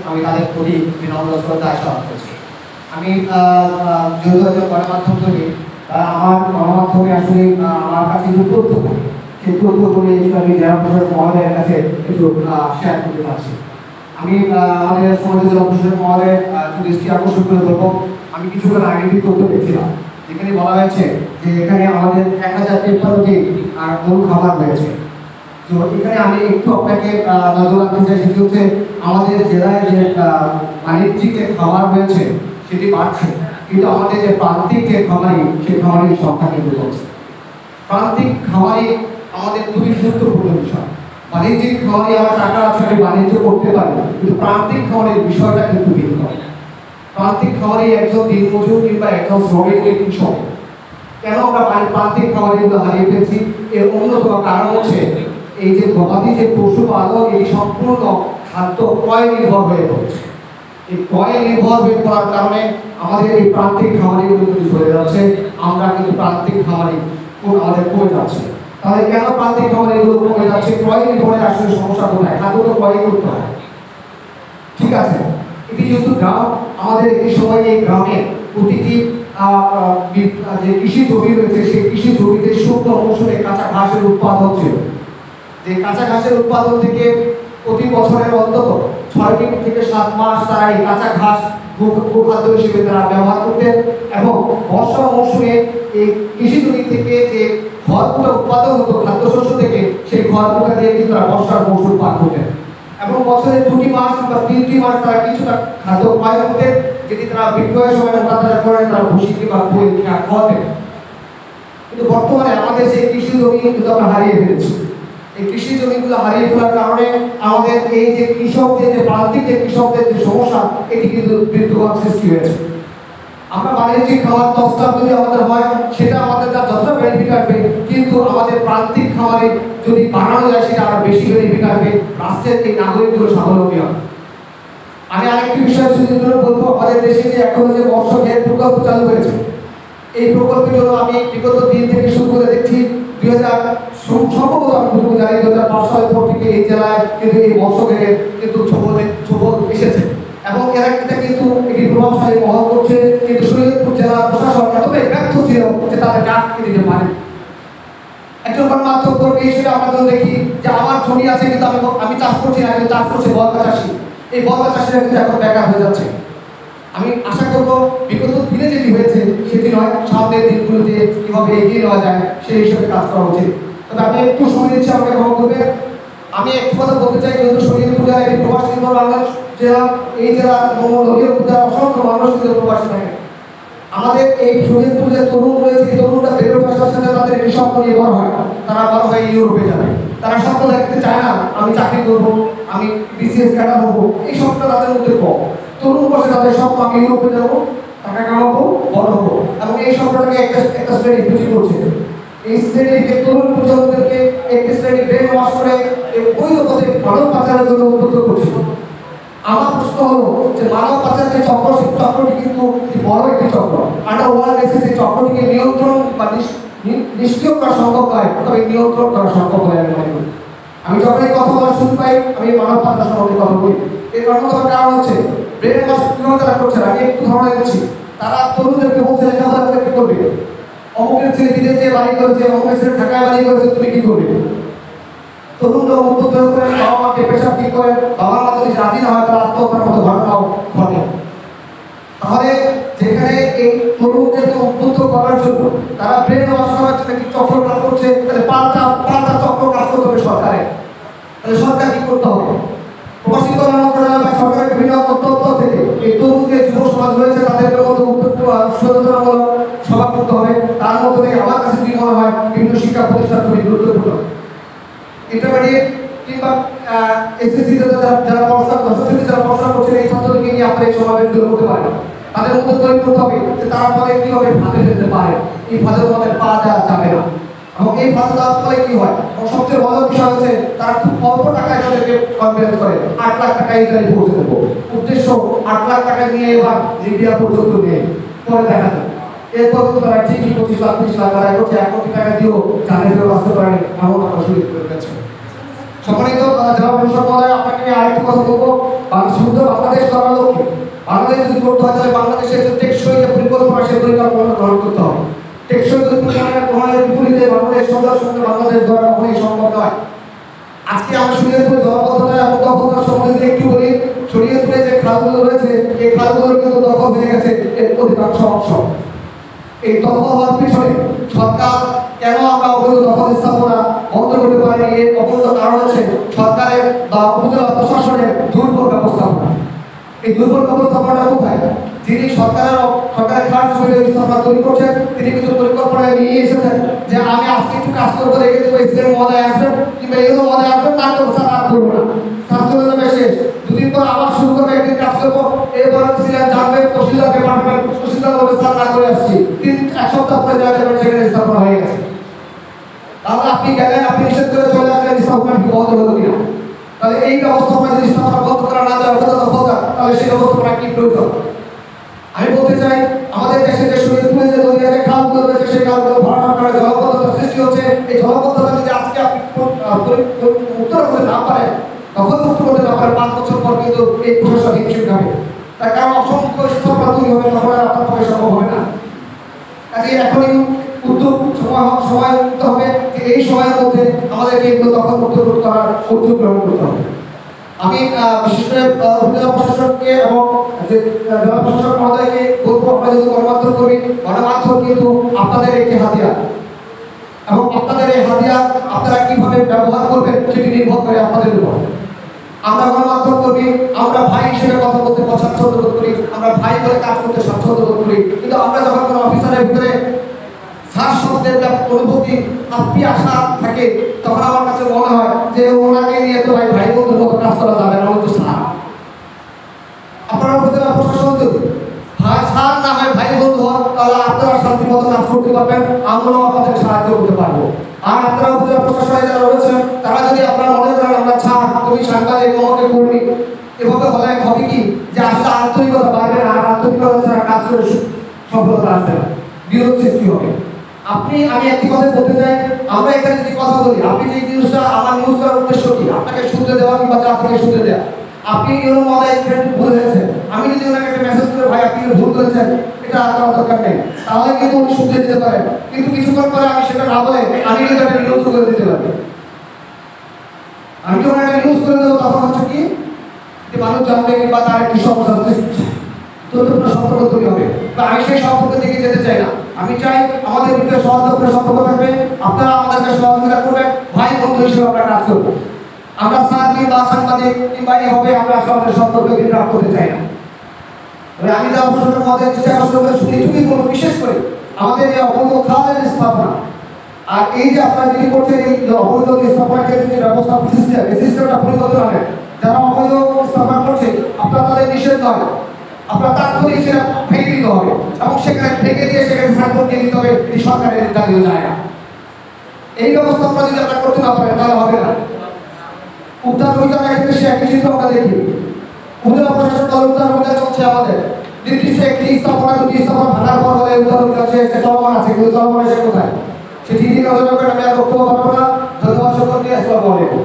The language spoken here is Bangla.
আমি তাদের প্রতি বিনম্র শ্রদ্ধা স্মরণ করছি। আমি যেহেতু একজন গণমাধ্যম করি, আমার গণমাধ্যমে আসলে আমার কাছে যে তথ্য থাকে সেই তথ্যগুলি আমি জেলা প্রশাসক মহোদয়ের কাছে একটু শেয়ার করতে পারছি। আমি আমাদের সমাজের জেলা প্রশাসক মহোদয়ের দৃষ্টি আকর্ষণ করে বলবো, আমি কিছুক্ষণ আগে একটি তথ্য দেখছিলাম যেখানে বলা হয়েছে যে এখানে আমাদের 1053টি গরু খামার রয়েছে। তো এখানে আমি একটু আপনাকে নজর রাখতে চাই, সেটি হচ্ছে আমাদের জেলায় যে বাণিজ্যিক যে খামার রয়েছে সেটি বাড়ছে, কিন্তু আমাদের যে প্রান্তিক যে খামারি সেই খামারির সংখ্যা কিন্তু কমছে। প্রান্তিক খামারি আমাদের খুবই গুরুত্বপূর্ণ বিষয়। বাণিজ্যিক খামারি আমার টাকা আছে, আমি বাণিজ্য করতে পারি, কিন্তু প্রান্তিক খামারের বিষয়টা কিন্তু ভিন্ন। প্রান্তিক খামারি একজন দিনমজুর কিংবা একজন শ্রমিক কৃষক। কেন আমরা প্রান্তিক খামারিগুলো হারিয়ে ফেলছি? এর অন্যতম কারণ হচ্ছে এই যে গবাদি যে পশুপালন, এই সম্পূর্ণ খাদ্য ক্রয় নির্ভর হয়ে পড়ছে। এই ক্রয় নির্ভর হয়ে পড়ার কারণে আমাদের এই প্রান্তিক খামারিগুলো কিন্তু চলে যাচ্ছে, আমরা কিন্তু প্রান্তিক খামারি আমাদের কমে যাচ্ছে। তাহলে কেন প্রান্তিক খামারিগুলো কমে যাচ্ছে? ক্রয় নির্ভরে আসলে সমস্যা কোথায়? খাদ্য তো ক্রয় করতে হয়, ঠিক আছে। এটি যেহেতু গ্রাম, আমাদের এই সময় এই গ্রামে প্রতিটি যে কৃষি জমি রয়েছে সেই কৃষি জমিতে শুকনো মৌসুমে কাঁচা ঘাসের উৎপাদন ছিল। যে কাঁচা ঘাসের উৎপাদন থেকে প্রতি বছরের অন্তত 6 থেকে 7 মাস তারা এই কাঁচা ঘাস গোখাদ্য হিসেবে তারা ব্যবহার করতেন, এবং বর্ষা মৌসুমে এই কৃষি জমি থেকে যে খড়গুলো উৎপাদন হতো খাদ্যশস্য থেকে, সেই খড়গুলো দিয়ে কিন্তু তারা বর্ষার মৌসুম পার করতেন, এবং বছরে 2টি মাস বা 3টি মাস তারা কিছুটা খাদ্য ক্রয় করতেন, যেটি তারা বিক্রয়ের সময় মোকাবিলা করেন, তারা ভুসি কিংবা বই খাওয়াতেন। কিন্তু বর্তমানে আমাদের সেই কৃষি জমি কিন্তু আমরা হারিয়ে ফেলেছি। এই কৃষি জমিগুলো হারিয়ে ফেলার কারণে আমাদের এই যে কৃষকদের যে প্রান্তিক যে কৃষকদের যে সমস্যা, এটি কিন্তু বিদ্যমান সৃষ্টি হয়েছে। আমরা বাণিজ্যিক খামার 10টা যদি আমাদের হয়, সেটা আমাদের যতটা বেনিফিট আসবে, কিন্তু আমাদের প্রান্তিক খামারে যদি বাড়ানো যায় সেটা আরো বেশি বেনিফিট আসবে, রাষ্ট্রের এই নাগরিকগুলো স্বাবলম্বী হবে। আমি আরেকটি বিষয় শুধু বলবো, আমাদের দেশে যে এখন যে মৎস্য ঘের প্রকল্প চালু হয়েছে, এই প্রকল্পের জন্য আমি বিগত দিন থেকে শুরু করে দেখছি 2000 সম্ভবত আমি যতটুকু জানি 2005 সালের পর থেকে এই জেলায় কিন্তু এই মৎস্য ঘেরের কিন্তু ছোবল এসেছে, এবং এরা কিন্তু এটি প্রভাবশালী বহন করছে। কিন্তু শরীয়তপুর জেলা প্রশাসন এতটাই ব্যর্থ ছিল যে তাদের ডাকতে দিতে পারে। একজন গণমাধ্যম কর্মী হিসেবে আমরা দেখি যে আমার জমি আছে, কিন্তু আমি চাষ করছি না, কিন্তু চাষ করছে বলকা চাষি। এই বলকা চাষিরা কিন্তু এখন বেকার হয়ে যাচ্ছে। আমি আশা করবো বিগত দিনে যেটি হয়েছে সেটি নয়, সামনের দিনগুলোতে কিভাবে এগিয়ে নেওয়া যায় সেই হিসেবে কাজ করা উচিত। তবে আমি একটু সময় দিচ্ছি, আমাকে ক্ষমা করবে। আমি একটু কথা বলতে চাই, যেহেতু শরীয়তপুর জেলা একটি প্রবাসী নির্ভর বাংলাদেশ জেলা, এই জেলা নদীপুর জেলা অসংখ্য মানুষ কিন্তু প্রবাসী থাকে। আমাদের এই শরীয়তপুর যে তরুণ রয়েছে, এই তরুণরা বেরো আসার সাথে তাদের এই স্বপ্ন নির্ভর হয়, তারা বড় হয়ে ইউরোপে যাবে। তারা স্বপ্ন দেখতে চায় না আমি চাকরি করবো, আমি বিসিএস ক্যাডার হবো, এই স্বপ্নটা তাদের মধ্যে কম। তরুণ বসে তাদের স্বপ্ন আমি ইউরোপে যাবো, টাকা কামাবো, বড় হবো, এবং এই স্বপ্নটাকে একটা শ্রেণী পুঁজি করছে। এই শ্রেণীকে তরুণ প্রজন্মদেরকে একটি শ্রেণী ব্রেন ওয়াশ করে বৈধ পথে মানব পাচারের জন্য উদ্বুদ্ধ করছে। আমার প্রশ্ন হলো যে মানব পাচার যে চক্রটি কিন্তু বড় একটি চক্র, আন্ডার ওয়ার্ল্ড বেসিস এই চক্রটিকে নিয়ন্ত্রণ বা নিষ্ক্রিয় করা সম্ভব নয়, তবে নিয়ন্ত্রণ করা সম্ভব হয় আমি মনে করি। আমি যখন এই কথা বলার শুরু পাই, আমি মানব পাচার সম্পর্কে কথা বলি। এর অন্যতম কারণ হচ্ছে ব্রেন ওয়াশ কিভাবে তারা করছে। আমি একটু ধারণা দিচ্ছি, তারা তরুণদেরকে বলছে লেখাপড়া করে কি করবে, অমুকের ছেলে বিদেশে বাড়ি করেছে, অমুকের ছেলে ঢাকায় বাড়ি করেছে, তুমি কি করবে? তরুণরা উদ্বুদ্ধ করে বাবা মাকে পেশাব ঠিক করে, বাবার মা যদি রাজি না হয় তারা আত্মহত্যার মতো ঘটনাও ঘটে। তাহলে যেখানে এই তরুণদেরকে উদ্বুদ্ধ করার জন্য তারা ব্রেন ওয়াশ করার জন্য একটি চক্র কাজ করছে, তাহলে পাল্টা চক্র কাজ করতে হবে সরকারের। তাহলে সরকার কি করতে হবে? প্রবাসী কল্যাণ মন্ত্রণালয় বা সরকারের বিভিন্ন তথ্য থেকে এই তরুণ যে যুব সমাজ রয়েছে তাদের মধ্যে সচেতনতামূলক সভা করতে হবে। তার মধ্যে থেকে আমার কাছে কি মনে হয়, বিভিন্ন শিক্ষা প্রতিষ্ঠান খুবই গুরুত্বপূর্ণ। ইন্টারমিডিয়েট কিংবা এসএসসি যারা পড়াশোনা করছেন, এই ছাত্রদেরকে নিয়ে আপনারা এই সমাবেশগুলো করতে পারেন। তাদের মধ্যে তৈরি করতে হবে যে তারা পরে কিভাবে ফাঁদে ফেলতে পারে, এই ফাঁদের মধ্যে পা দেওয়া যাবে না। এবং এই ফাঁদে দেওয়ার ফলে কি হয়, এবং সবচেয়ে বড় বিষয় হচ্ছে তারা খুব অল্প টাকায় তাদেরকে কনফারেন্স করে 8 লাখ টাকা ইতালি পৌঁছে দেবো। উদ্দেশ্য 8 লাখ টাকা নিয়ে এবার লিবিয়া পর্যন্ত নিয়ে পরে দেখা যাবে। এরপর তারা ঠিকই 25 লাখ 30 লাখ টাকা করছে, 1 কোটি টাকা দিয়েও জানে ফেরত আসতে পারেনি, এমন কথা শুরু করে গেছে। সম্মানিত জেলা প্রশাসক মহোদয়, আপনাকে আমি আরেকটি কথা বলবো, শুদ্ধ বাংলাদেশ করার লক্ষ্যে বাংলাদেশ যদি করতে হয় তাহলে বাংলাদেশের যে টেকসই যে পরিকল্পনা, সেই পরিকল্পনা গ্রহণ করতে হবে। টেকসই পরিকল্পনা গ্রহণের বিপরীতে বাংলাদেশ সরকার সঙ্গে বাংলাদেশ ধরা কখনোই সম্ভব নয়। আজকে আমরা শরীয়তপুরে জলাবদ্ধতা এবং দখলদার সম্বন্ধে একটু বলি। শরীয়তপুরে যে খালগুলো রয়েছে, এই খালগুলোর কিন্তু দখল হয়ে গেছে এর অধিকাংশ অংশ। এই দখল হওয়ার পিছনে সরকার কেন আমরা অবৈধ দখল স্থাপনা বন্ধ করতে পারিনি, এর অবৈধ কারণ হচ্ছে সরকারের বা উপজেলা প্রশাসনের দুর্বল ব্যবস্থাপনা। এই দুর্বল ব্যবস্থাপনাটা কোথায়? যিনি সরকারের খাত হিসেবে স্থাপনা তৈরি করছেন, তিনি কিন্তু পরিকল্পনায় নিয়ে এসেছেন যে আমি আজকে একটু কাজ করবো, রেখে দেবো, এসএম মহোদয় আসবেন কিংবা এগুলো মহোদয় আসবেন, তার তো স্যার আর করবো না, স্যার চলে যাবে শেষ। দুদিন পর আবার শুরু করবে, একদিন কাজ করবো, এবার সিলেট জানবেন তহসিলদারকে পাঠাবেন, তহসিলদার বলবে স্যার না করে আসছি, এক সপ্তাহ পরে যাবেন সেখানে স্থাপনা হয়ে গেছে। তাহলে আপনি গেলেন, আপনি নিষেধ করে চলে আসলেন, স্থাপনা কি বন্ধ হলো কিনা? তাহলে এই ব্যবস্থাপনা যদি স্থাপনা বন্ধ করা না যায়, অবৈধ দখলদার, তাহলে সেই ব্যবস্থাপনা কি প্রয়োজন? আমি বলতে চাই, আমাদের দেশে যে শরীয়তপুরে যে দরিয়া যে খালগুলো রয়েছে, সেই খালগুলো ভরাট করে জলাবদ্ধতার সৃষ্টি হচ্ছে। এই জলাবদ্ধতা যদি আজকে আপনি মুক্ত করতে না পারেন, তখন মুক্ত করতে না পারেন, 5 বছর পর কিন্তু এই প্রশাসন হিসেবে যাবে। তার কারণ অসংখ্য স্থাপনা তৈরি হবে, তখন আর আপনার পক্ষে সম্ভব হবে না। কাজে এখনই উদ্যোগ সময় নিতে হবে যে এই সময়ের মধ্যে আমাদেরকে এগুলো দখল মুক্ত করার উদ্যোগ গ্রহণ করতে হবে। আমি বিশেষ করে উপজেলা প্রশাসককে এবং জেলা প্রশাসক মহোদয়কে বলবো, আমরা যদি গণমাধ্যম করি, গণমাধ্যম কিন্তু আপনাদের একটি হাতিয়ার, এবং আপনাদের এই হাতিয়ার আপনারা কিভাবে ব্যবহার করবেন সেটি নির্ভর করে আপনাদের উপর। আমরা গণমাধ্যম করি, আমরা ভাই হিসেবে কথা বলতে স্বাচ্ছন্দ্য বোধ করি, আমরা ভাই বলে কাজ করতে স্বাচ্ছন্দ্য বোধ করি, কিন্তু আমরা যখন কোনো অফিসারের ভিতরে স্যার শব্দের অনুভূতি আপনি আশা থাকে, তখন আমার কাছে মনে হয় যে ওনাকে নিয়ে তো ভাই বন্ধুর মতো কাজ করা যাবে না, তো স্যার আপনারা উপজেলা প্রশাসন যদি স্যার না হয় ভাই বন্ধু হন, তাহলে আপনারা শান্তি মতো কাজ করতে পারবেন, আমরাও আপনাদের সাহায্য করতে পারবো। আর আপনারা উপজেলা প্রশাসনে যারা রয়েছেন, তারা যদি আপনারা মনে করেন আমরা ছাড়, তুমি সাংবাদিক, আমাকে কর্মী, এভাবে হবে কি যে আসলে আন্তরিকতা বাড়বে না, আর আন্তরিকতা ছাড়া কাজ করে সফলতা আসবে না, বিরোধ সৃষ্টি হবে। আমি একটি কথা বলতে চাই, আমরা এখানে যদি কথা বলি, আপনি যে নিউজটা, আমার নিউজ করার উদ্দেশ্য কি? আপনাকে শুনতে দেওয়া কিংবা জাতিকে শুনতে দেওয়া। আপনি এরকম মনে ভুল হয়েছে, আমি যদি ওনাকে একটা মেসেজ করে ভাই আপনি ভুল করেছেন, এটা আর করার দরকার নেই, তাহলে কিন্তু উনি শুনতে দিতে পারেন। কিন্তু কিছুক্ষণ পরে আমি সেটা না বলে আমি কিন্তু একটা নিউজ করে দিতে পারি। আমি যখন একটা নিউজ করে দেবো, তখন হচ্ছে কি যে মানুষ জানবে কিংবা তার একটি সমস্যা তথ্যপূর্ণ সম্পর্ক তৈরি হবে। আমি সেই সম্পর্কের দিকে যেতে চাই না। আমি চাই আমাদের ভিতরে সহযোগিতা সম্পর্ক থাকবে, আপনারা আমাদেরকে সহযোগিতা করবেন, ভাই বন্ধু হিসেবে আমরা কাজ করবো। আমরা স্যার কিংবা সাংবাদিক কিংবা এভাবে আমরা আমাদের সম্পর্ক বিরাট করতে চাই না। আমি যা প্রশাসন আমাদের চেষ্টা করতে শুনি, তুমি বলবো বিশেষ করে আমাদের এই অবৈধ খালের স্থাপনা, আর এই যে আপনারা যদি করছেন এই অবৈধ স্থাপনার ক্ষেত্রে যে ব্যবস্থা সিস্টেমটা পরিবর্তন হবে, যারা অবৈধ স্থাপনা করছে আপনারা তাদের নিষেধ নয়, আপনার তাৎক্ষণিক সেটা ভেঙে দিতে হবে, এবং সেখানে ভেঙে দিয়ে সেখানে সাইনবোর্ড দিয়ে দিতে হবে, এই সরকারের দাঁড়িয়ে যায় না। এই ব্যবস্থা আপনারা যদি আপনারা করতে না পারেন, তাহলে হবে না। উদ্ধার অভিযানের ক্ষেত্রে সে একই চিত্র আমরা দেখি, উপজেলা প্রশাসন দল উদ্ধার অভিযান চলছে আমাদের, নির্দিষ্ট একটি স্থাপনা দুটি স্থাপনা ভাঙার পর বলে উদ্ধার অভিযান চলমান আছে, কিন্তু চলমান আছে কোথায়? সেটি দিকে নজর রাখবেন। আমি আর বক্তব্য বাড়াবো না, ধন্যবাদ সকলকে, আসসালামু আলাইকুম।